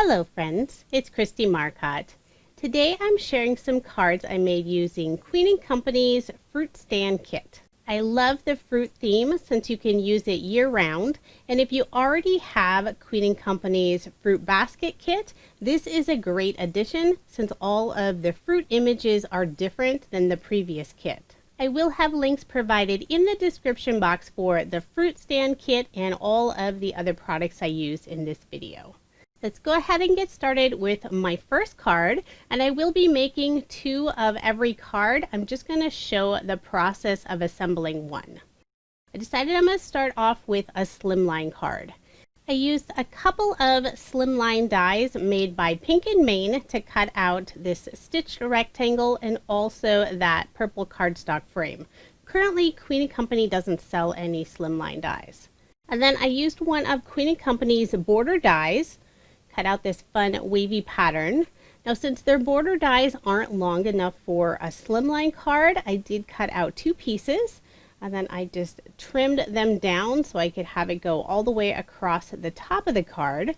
Hello friends, it's Kristie Marcotte. Today I'm sharing some cards I made using Queen & Company's Fruit Stand Kit. I love the fruit theme since you can use it year-round, and if you already have Queen & Company's Fruit Basket Kit, this is a great addition since all of the fruit images are different than the previous kit. I will have links provided in the description box for the Fruit Stand Kit and all of the other products I use in this video. Let's go ahead and get started with my first card, and I will be making 2 of every card. I'm just going to show the process of assembling one. I decided I'm going to start off with a slimline card. I used a couple of slimline dies made by Pink & Main to cut out this stitched rectangle and also that purple cardstock frame. Currently, Queen & Company doesn't sell any slimline dies. And then I used one of Queen & Company's border dies, cut out this fun wavy pattern. Now since their border dies aren't long enough for a slimline card, I did cut out 2 pieces and then I just trimmed them down so I could have it go all the way across the top of the card.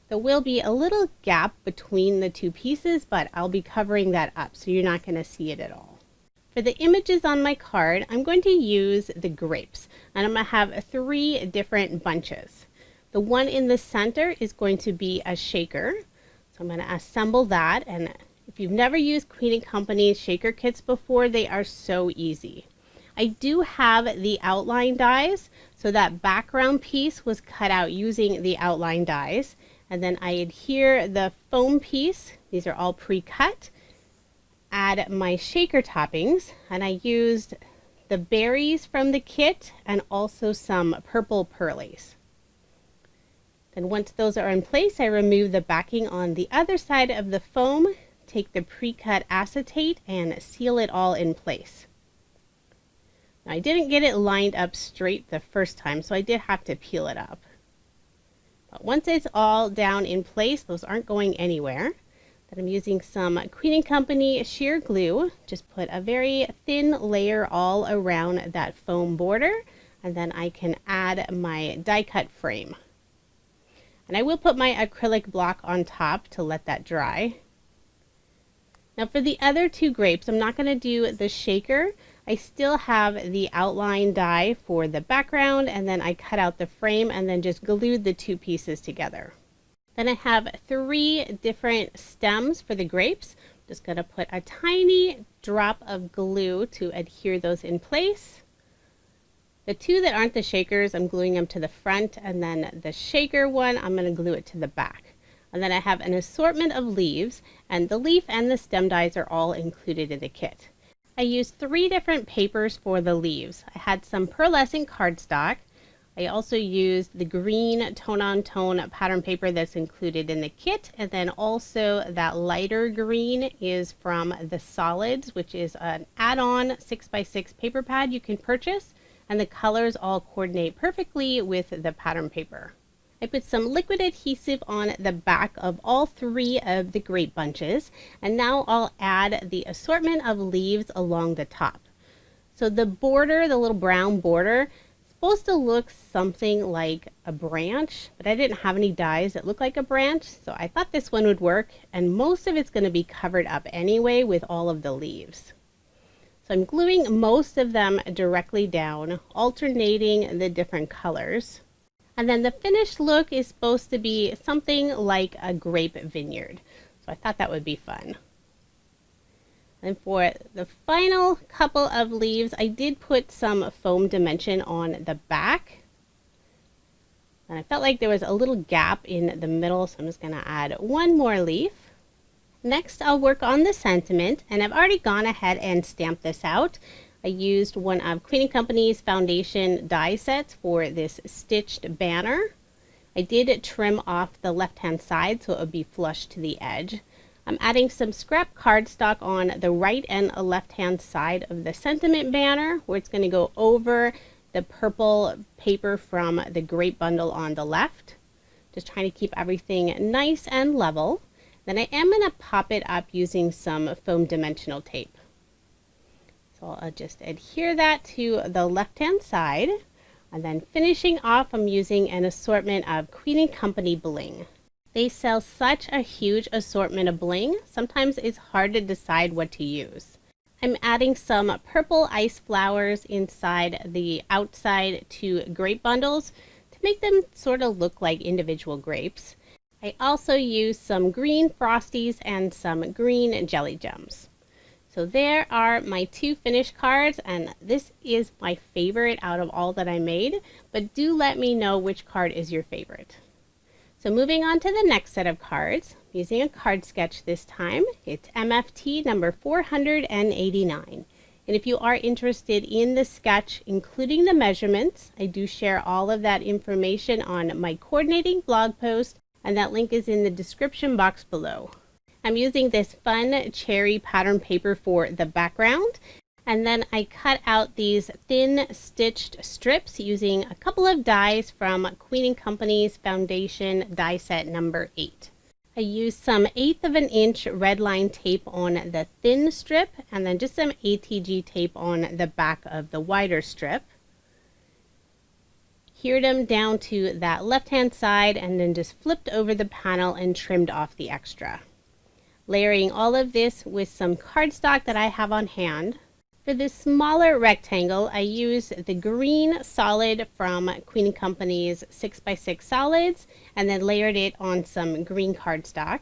There will be a little gap between the 2 pieces, but I'll be covering that up so you're not going to see it at all. For the images on my card, I'm going to use the grapes, and I'm going to have 3 different bunches. The one in the center is going to be a shaker. So I'm going to assemble that, and if you've never used Queen & Company's shaker kits before, they are so easy. I do have the outline dies, so that background piece was cut out using the outline dies. And then I adhere the foam piece, these are all pre-cut, add my shaker toppings, and I used the berries from the kit and also some purple pearlies. And once those are in place, I remove the backing on the other side of the foam, take the pre-cut acetate and seal it all in place. Now, I didn't get it lined up straight the first time, so I did have to peel it up. But once it's all down in place, those aren't going anywhere. Then I'm using some Queen & Company sheer glue. Just put a very thin layer all around that foam border, and then I can add my die cut frame. And I will put my acrylic block on top to let that dry. Now for the other 2 grapes, I'm not going to do the shaker. I still have the outline die for the background, and then I cut out the frame and then just glued the 2 pieces together. Then I have 3 different stems for the grapes. I'm just going to put a tiny drop of glue to adhere those in place. The 2 that aren't the shakers, I'm gluing them to the front, and then the shaker one, I'm going to glue it to the back. And then I have an assortment of leaves, and the leaf and the stem dies are all included in the kit. I used 3 different papers for the leaves. I had some pearlescent cardstock. I also used the green tone-on-tone pattern paper that's included in the kit, and then also that lighter green is from the Solids, which is an add-on 6x6 paper pad you can purchase. And the colors all coordinate perfectly with the pattern paper. I put some liquid adhesive on the back of all 3 of the grape bunches, and now I'll add the assortment of leaves along the top. So the border, the little brown border, is supposed to look something like a branch, but I didn't have any dies that look like a branch, so I thought this one would work, and most of it's going to be covered up anyway with all of the leaves. So I'm gluing most of them directly down, alternating the different colors. And then the finished look is supposed to be something like a grape vineyard. So I thought that would be fun. And for the final couple of leaves, I did put some foam dimension on the back. And I felt like there was a little gap in the middle, so I'm just going to add 1 more leaf. Next, I'll work on the sentiment, and I've already gone ahead and stamped this out. I used one of Queen & Company's foundation die sets for this stitched banner. I did trim off the left-hand side so it would be flush to the edge. I'm adding some scrap cardstock on the right and left-hand side of the sentiment banner, where it's going to go over the purple paper from the grape bundle on the left. Just trying to keep everything nice and level. Then I am going to pop it up using some foam dimensional tape. So I'll just adhere that to the left-hand side. And then finishing off, I'm using an assortment of Queen & Company bling. They sell such a huge assortment of bling, sometimes it's hard to decide what to use. I'm adding some purple ice flowers inside the outside 2 grape bundles to make them sort of look like individual grapes. I also use some green frosties and some green jelly gems. So there are my 2 finished cards, and this is my favorite out of all that I made, but do let me know which card is your favorite. So moving on to the next set of cards, using a card sketch this time. It's MFT number 489. And if you are interested in the sketch, including the measurements, I do share all of that information on my coordinating blog post, and that link is in the description box below. I'm using this fun cherry pattern paper for the background, and then I cut out these thin stitched strips using a couple of dies from Queen & Company's foundation die set number 8. I used some 1/8 of an inch red line tape on the thin strip, and then just some ATG tape on the back of the wider strip. Heared them down to that left hand side, and then just flipped over the panel and trimmed off the extra. Layering all of this with some cardstock that I have on hand. For this smaller rectangle, I used the green solid from Queen & Company's 6x6 solids, and then layered it on some green cardstock.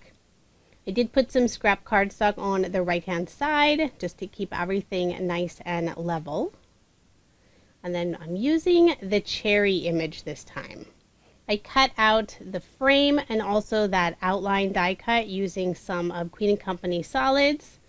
I did put some scrap cardstock on the right hand side just to keep everything nice and level. And then I'm using the cherry image this time. I cut out the frame and also that outline die cut using some of Queen & Company solids.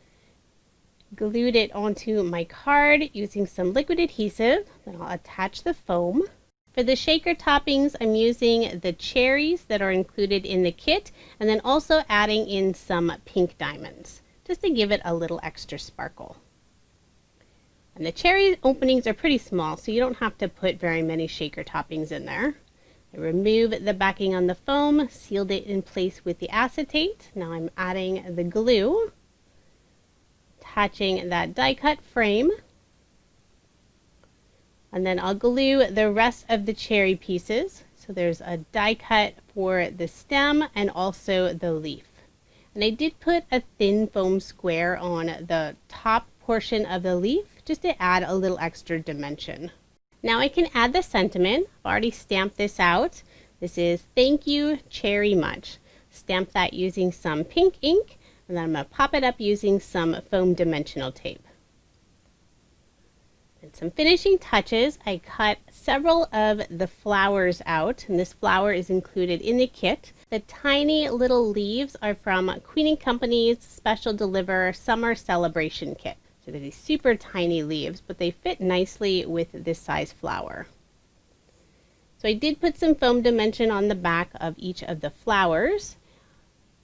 Glued it onto my card using some liquid adhesive. Then I'll attach the foam. For the shaker toppings, I'm using the cherries that are included in the kit, and then also adding in some pink diamonds just to give it a little extra sparkle. And the cherry openings are pretty small, so you don't have to put very many shaker toppings in there. I removed the backing on the foam, sealed it in place with the acetate. Now I'm adding the glue, attaching that die cut frame, and then I'll glue the rest of the cherry pieces. So there's a die cut for the stem and also the leaf. And I did put a thin foam square on the top portion of the leaf just to add a little extra dimension. Now I can add the sentiment. I've already stamped this out. This is "Thank you, Cherry Much." Stamp that using some pink ink, and then I'm going to pop it up using some foam dimensional tape. And some finishing touches. I cut several of the flowers out, and this flower is included in the kit. The tiny little leaves are from Queen & Company's Special Deliver Summer Celebration Kit. So they're these super tiny leaves, but they fit nicely with this size flower. So I did put some foam dimension on the back of each of the flowers.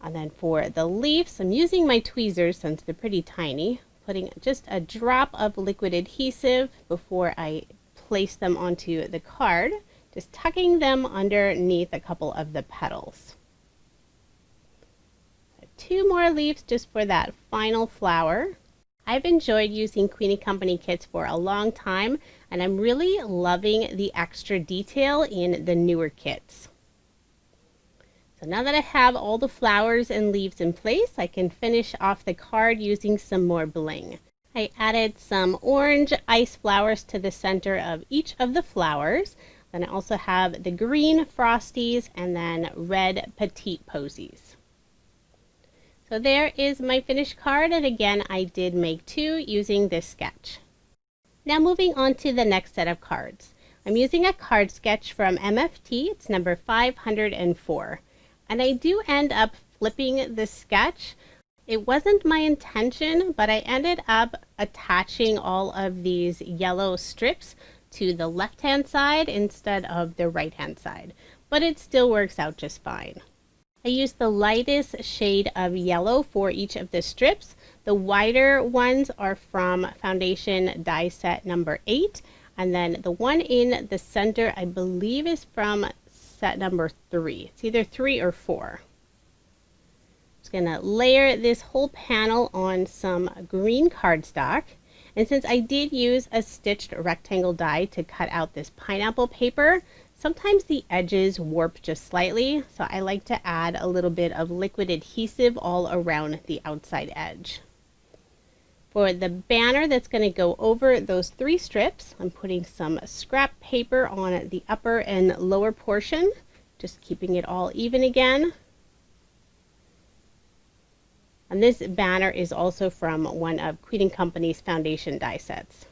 And then for the leaves, I'm using my tweezers since they're pretty tiny, putting just a drop of liquid adhesive before I place them onto the card, just tucking them underneath a couple of the petals. 2 more leaves just for that final flower. I've enjoyed using Queen & Company kits for a long time, and I'm really loving the extra detail in the newer kits. So now that I have all the flowers and leaves in place, I can finish off the card using some more bling. I added some orange ice flowers to the center of each of the flowers. Then I also have the green frosties and then red petite posies. So there is my finished card, and again I did make 2 using this sketch. Now moving on to the next set of cards. I'm using a card sketch from MFT, it's number 504. And I do end up flipping the sketch. It wasn't my intention, but I ended up attaching all of these yellow strips to the left-hand side instead of the right-hand side, but it still works out just fine. I used the lightest shade of yellow for each of the strips. The wider ones are from foundation die set number 8, and then the one in the center I believe is from set number 3. It's either 3 or 4. I'm just going to layer this whole panel on some green cardstock. And since I did use a stitched rectangle die to cut out this pineapple paper, sometimes the edges warp just slightly, so I like to add a little bit of liquid adhesive all around the outside edge. For the banner that's going to go over those 3 strips, I'm putting some scrap paper on the upper and lower portion, just keeping it all even again. And this banner is also from one of Queen & Company's foundation die sets.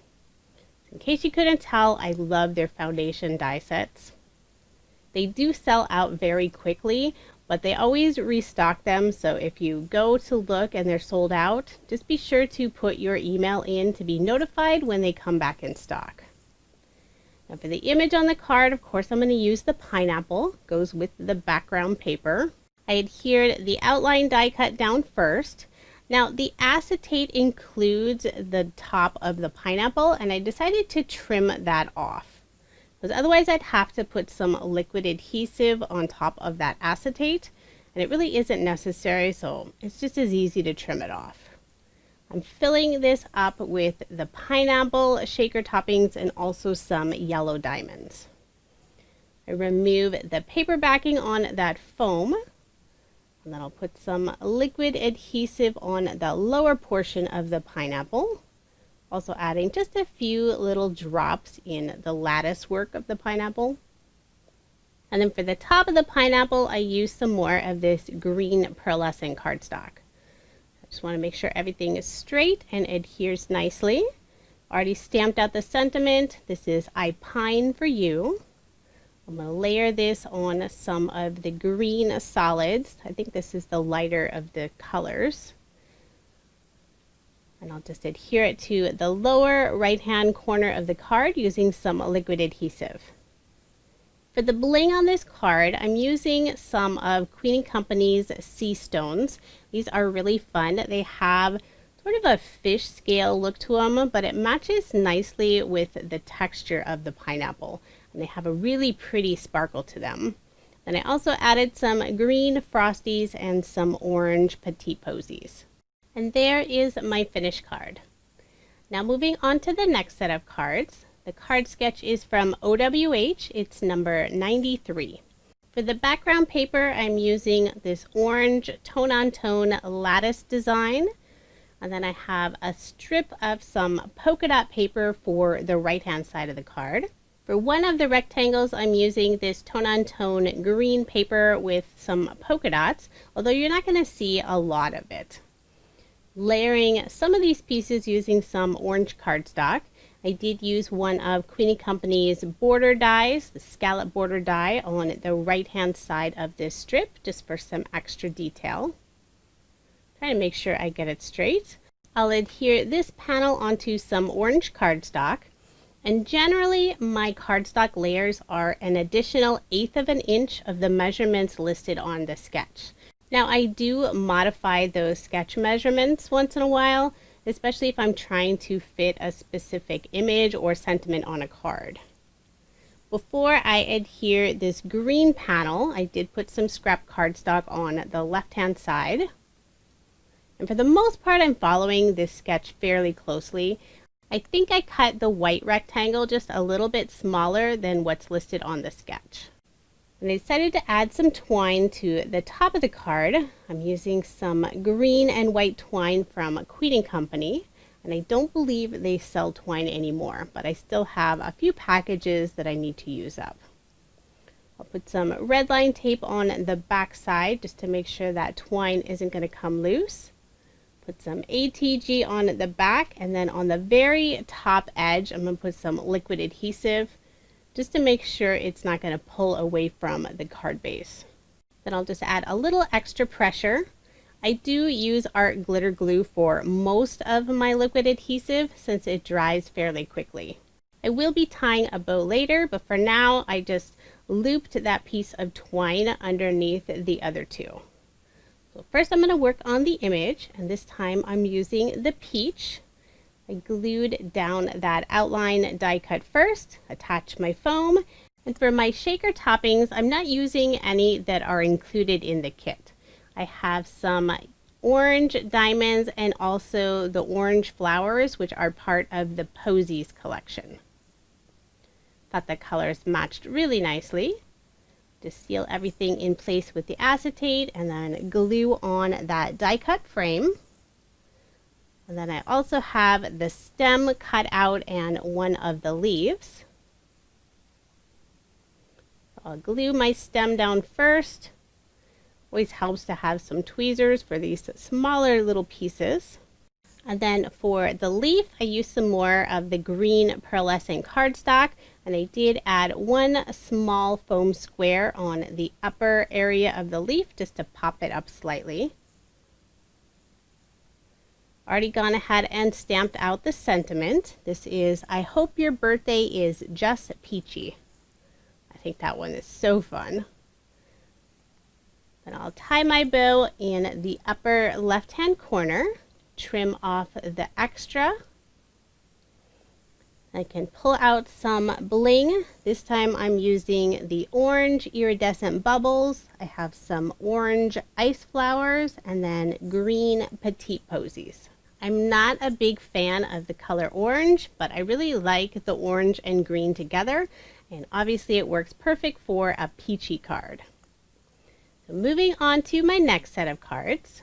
In case you couldn't tell, I love their foundation die sets. They do sell out very quickly, but they always restock them, so if you go to look and they're sold out, just be sure to put your email in to be notified when they come back in stock. Now for the image on the card, of course, I'm going to use the pineapple. Goes with the background paper. I adhered the outline die cut down first. Now the acetate includes the top of the pineapple, and I decided to trim that off, because otherwise I'd have to put some liquid adhesive on top of that acetate, and it really isn't necessary, so it's just as easy to trim it off. I'm filling this up with the pineapple shaker toppings and also some yellow diamonds. I remove the paper backing on that foam. And then I'll put some liquid adhesive on the lower portion of the pineapple. Also adding just a few little drops in the lattice work of the pineapple. And then for the top of the pineapple, I use some more of this green pearlescent cardstock. I just want to make sure everything is straight and adheres nicely. Already stamped out the sentiment. This is "I pine for you." I'm going to layer this on some of the green solids. I think this is the lighter of the colors. And I'll just adhere it to the lower right-hand corner of the card using some liquid adhesive. For the bling on this card, I'm using some of Queen & Company's sea stones. These are really fun. They have sort of a fish scale look to them, but it matches nicely with the texture of the pineapple. And they have a really pretty sparkle to them. Then I also added some green frosties and some orange petite posies. And there is my finished card. Now moving on to the next set of cards. The card sketch is from OWH. It's number 93. For the background paper, I'm using this orange tone-on-tone lattice design. And then I have a strip of some polka dot paper for the right-hand side of the card. For one of the rectangles, I'm using this tone-on-tone green paper with some polka dots, although you're not going to see a lot of it. Layering some of these pieces using some orange cardstock. I did use one of Queen & Company's border dies, the scallop border die, on the right-hand side of this strip, just for some extra detail. Trying to make sure I get it straight. I'll adhere this panel onto some orange cardstock. And generally, my cardstock layers are an additional 1/8 of an inch of the measurements listed on the sketch. Now, I do modify those sketch measurements once in a while, especially if I'm trying to fit a specific image or sentiment on a card. Before I adhere this green panel, I did put some scrap cardstock on the left-hand side. And for the most part, I'm following this sketch fairly closely. I think I cut the white rectangle just a little bit smaller than what's listed on the sketch. And I decided to add some twine to the top of the card. I'm using some green and white twine from Queen & Company. And I don't believe they sell twine anymore, but I still have a few packages that I need to use up. I'll put some red line tape on the back side just to make sure that twine isn't going to come loose. Put some ATG on the back, and then on the very top edge, I'm going to put some liquid adhesive just to make sure it's not going to pull away from the card base. Then I'll just add a little extra pressure. I do use art glitter glue for most of my liquid adhesive since it dries fairly quickly. I will be tying a bow later, but for now I just looped that piece of twine underneath the other two. So first I'm going to work on the image, and this time I'm using the peach. I glued down that outline die cut first, attach my foam, and for my shaker toppings, I'm not using any that are included in the kit. I have some orange diamonds and also the orange flowers, which are part of the Posies collection. Thought the colors matched really nicely. Just seal everything in place with the acetate and then glue on that die cut frame. And then I also have the stem cut out and one of the leaves. I'll glue my stem down first. Always helps to have some tweezers for these smaller little pieces. And then for the leaf, I used some more of the green pearlescent cardstock, and I did add one small foam square on the upper area of the leaf just to pop it up slightly. Already gone ahead and stamped out the sentiment. This is, "I hope your birthday is just peachy." I think that one is so fun. Then I'll tie my bow in the upper left-hand corner. Trim off the extra. I can pull out some bling. This time I'm using the orange iridescent bubbles. I have some orange ice flowers and then green petite posies. I'm not a big fan of the color orange, but I really like the orange and green together, and obviously it works perfect for a peachy card. So moving on to my next set of cards.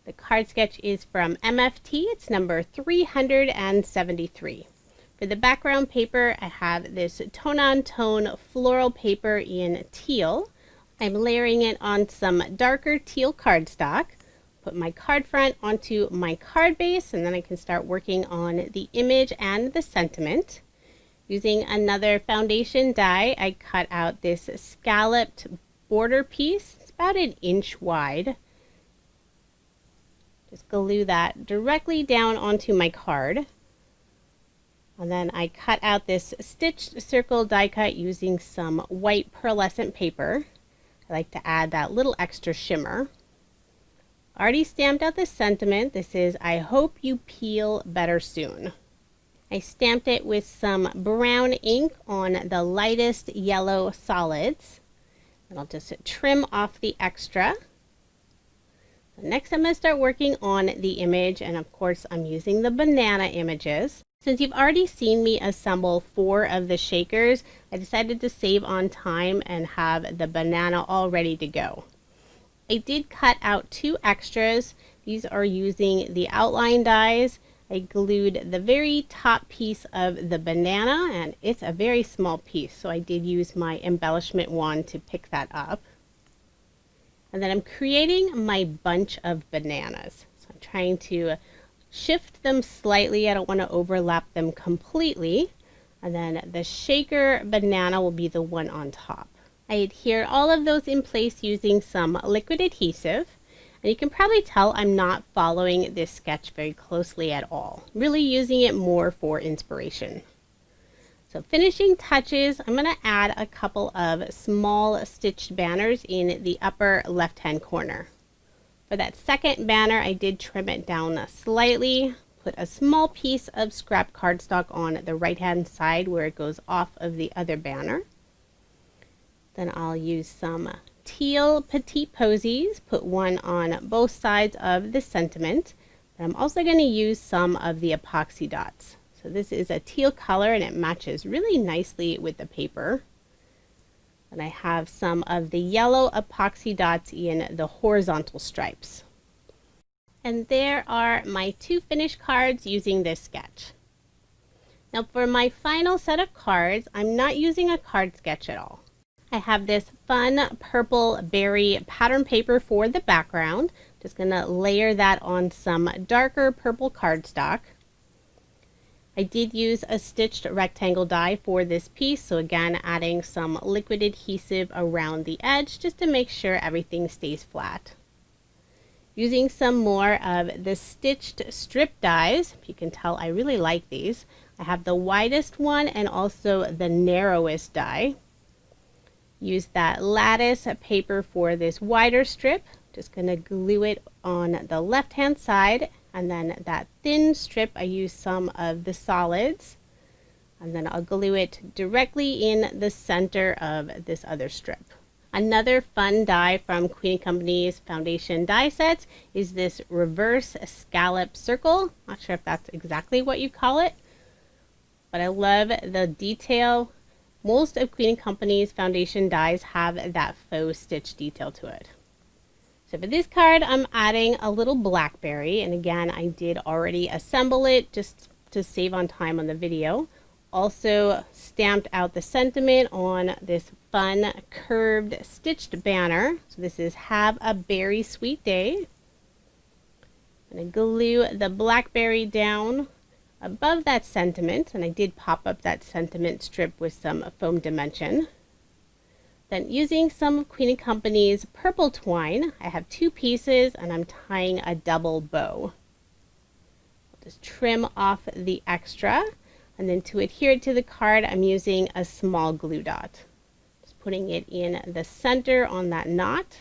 The card sketch is from MFT. It's number 373. For the background paper, I have this tone-on-tone floral paper in teal. I'm layering it on some darker teal cardstock. Put my card front onto my card base, and then I can start working on the image and the sentiment. Using another foundation die, I cut out this scalloped border piece. It's about 1 inch wide. Just glue that directly down onto my card. And then I cut out this stitched circle die cut using some white pearlescent paper. I like to add that little extra shimmer. Already stamped out the sentiment. This is, "I hope you peel better soon." I stamped it with some brown ink on the lightest yellow solids. And I'll just trim off the extra. Next, I'm going to start working on the image, and of course I'm using the banana images. Since you've already seen me assemble 4 of the shakers, I decided to save on time and have the banana all ready to go. I did cut out 2 extras. These are using the outline dies. I glued the very top piece of the banana, and it's a very small piece, so I did use my embellishment wand to pick that up. And then I'm creating my bunch of bananas. So I'm trying to shift them slightly. I don't want to overlap them completely. And then the shaker banana will be the one on top. I adhere all of those in place using some liquid adhesive. And you can probably tell I'm not following this sketch very closely at all. Really using it more for inspiration. So finishing touches, I'm going to add a couple of small stitched banners in the upper left-hand corner. For that second banner, I did trim it down slightly, put a small piece of scrap cardstock on the right-hand side where it goes off of the other banner. Then I'll use some teal petite posies, put one on both sides of the sentiment. But I'm also going to use some of the epoxy dots. So this is a teal color and it matches really nicely with the paper. And I have some of the yellow epoxy dots in the horizontal stripes. And there are my 2 finished cards using this sketch. Now for my final set of cards, I'm not using a card sketch at all. I have this fun purple berry pattern paper for the background. Just going to layer that on some darker purple cardstock. I did use a stitched rectangle die for this piece, so again adding some liquid adhesive around the edge just to make sure everything stays flat. Using some more of the stitched strip dies. You can tell I really like these. I have the widest one and also the narrowest die. Use that lattice paper for this wider strip. Just going to glue it on the left hand side, and then that thin strip I use some of the solids, and then I'll glue it directly in the center of this other strip. Another fun die from Queen & Company's foundation die sets is this reverse scallop circle. Not sure if that's exactly what you call it. but I love the detail. Most of Queen & Company's foundation dies have that faux stitch detail to it. So for this card, I'm adding a little blackberry, and again, I did already assemble it just to save on time on the video. Also stamped out the sentiment on this fun curved stitched banner. So this is "Have a Berry Sweet Day." I'm going to glue the blackberry down above that sentiment, and I did pop up that sentiment strip with some foam dimension. Then using some of Queen & Company's purple twine, I have 2 pieces and I'm tying a double bow. I'll just trim off the extra, and then to adhere it to the card, I'm using a small glue dot. Just putting it in the center on that knot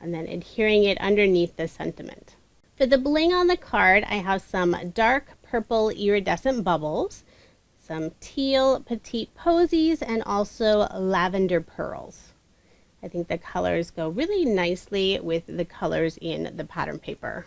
and then adhering it underneath the sentiment. For the bling on the card, I have some dark purple iridescent bubbles, some teal petite posies, and also lavender pearls. I think the colors go really nicely with the colors in the pattern paper.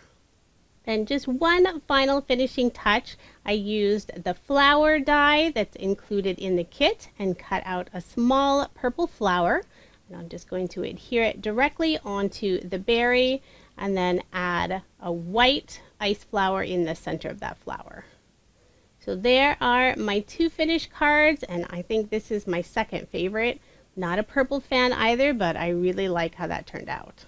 Then just one final finishing touch. I used the flower die that's included in the kit and cut out a small purple flower. And I'm just going to adhere it directly onto the berry and then add a white ice flower in the center of that flower. So there are my 2 finished cards, and I think this is my second favorite. Not a purple fan either, but I really like how that turned out.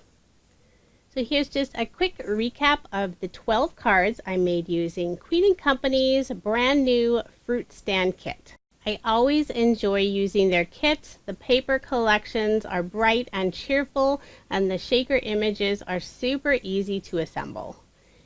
So here's just a quick recap of the 12 cards I made using Queen & Company's brand new fruit stand kit. I always enjoy using their kits. The paper collections are bright and cheerful, and the shaker images are super easy to assemble.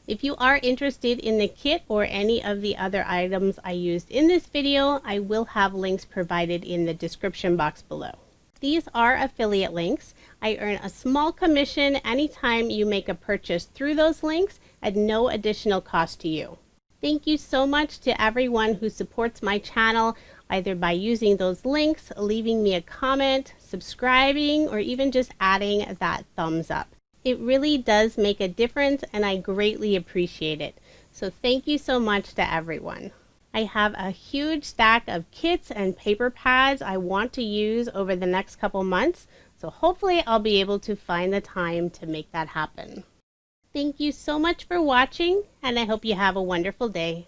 If you are interested in the kit or any of the other items I used in this video, I will have links provided in the description box below. These are affiliate links. I earn a small commission anytime you make a purchase through those links at no additional cost to you. Thank you so much to everyone who supports my channel, either by using those links, leaving me a comment, subscribing, or even just adding that thumbs up. It really does make a difference, and I greatly appreciate it. So thank you so much to everyone. I have a huge stack of kits and paper pads I want to use over the next couple months, so hopefully I'll be able to find the time to make that happen. Thank you so much for watching, and I hope you have a wonderful day.